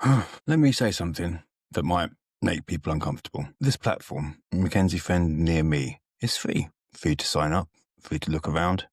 Let me say something that might make people uncomfortable. This platform, McKenzie Friend Near Me, is free. Free to sign up, free to look around,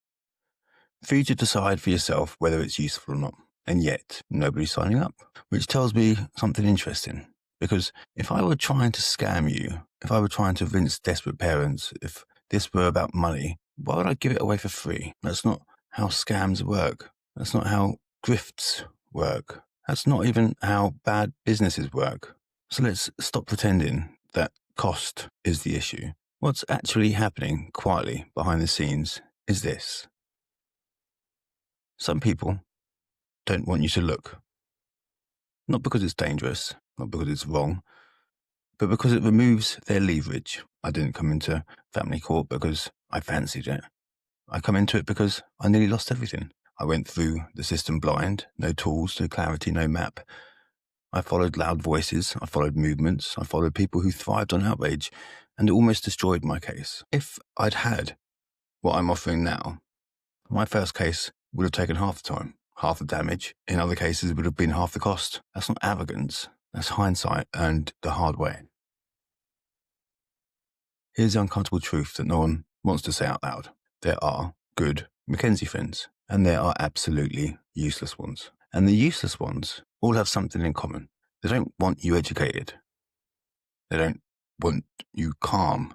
free to decide for yourself whether it's useful or not. And yet, nobody's signing up, which tells me something interesting. Because if I were trying to scam you, if I were trying to rinse desperate parents, if this were about money, why would I give it away for free? That's not how scams work. That's not how grifts work. That's not even how bad businesses work. So let's stop pretending that cost is the issue. What's actually happening quietly behind the scenes is this. Some people don't want you to look. Not because it's dangerous, not because it's wrong, but because it removes their leverage. I didn't come into family court because I fancied it. I come into it because I nearly lost everything. I went through the system blind, no tools, no clarity, no map. I followed loud voices, I followed movements, I followed people who thrived on outrage, and it almost destroyed my case. If I'd had what I'm offering now, my first case would have taken half the time, half the damage. In other cases, it would have been half the cost. That's not arrogance. That's hindsight earned the hard way. Here's the uncomfortable truth that no one wants to say out loud. There are good McKenzie friends, and there are absolutely useless ones. And the useless ones all have something in common. They don't want you educated. They don't want you calm.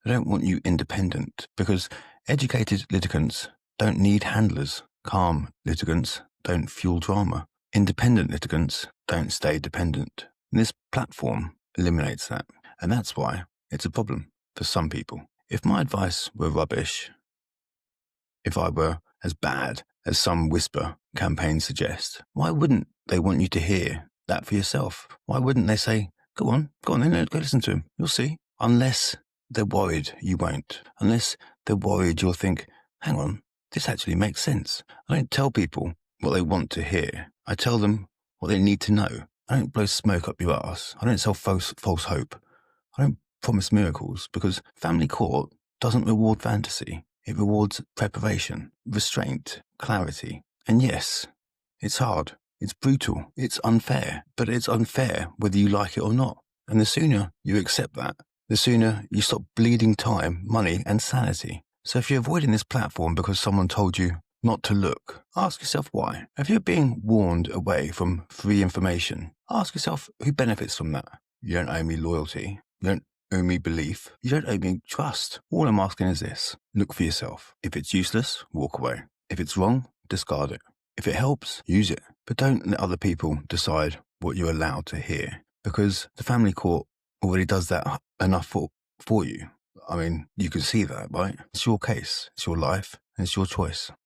They don't want you independent, because educated litigants don't need handlers. Calm litigants don't fuel drama. Independent litigants don't stay dependent. And this platform eliminates that. And that's why it's a problem for some people. If my advice were rubbish, if I were as bad as some whisper campaigns suggest, why wouldn't they want you to hear that for yourself? Why wouldn't they say, go on then, go listen to him, you'll see. Unless they're worried you won't. Unless they're worried you'll think, hang on, this actually makes sense. I don't tell people what they want to hear. I tell them what they need to know. I don't blow smoke up your ass. I don't sell false hope. I don't promise miracles, because family court doesn't reward fantasy. It rewards preparation, restraint, clarity. And yes, it's hard. It's brutal. It's unfair. But it's unfair whether you like it or not. And the sooner you accept that, the sooner you stop bleeding time, money, and sanity. So if you're avoiding this platform because someone told you not to look, ask yourself why. If you're being warned away from free information, ask yourself who benefits from that. You don't owe me loyalty. You don't owe me belief. You don't owe me trust. All I'm asking is this. Look for yourself. If it's useless, walk away. If it's wrong, discard it. If it helps, use it. But don't let other people decide what you're allowed to hear, because the family court already does that enough for you. I mean, you can see that, right? It's your case, it's your life, and it's your choice.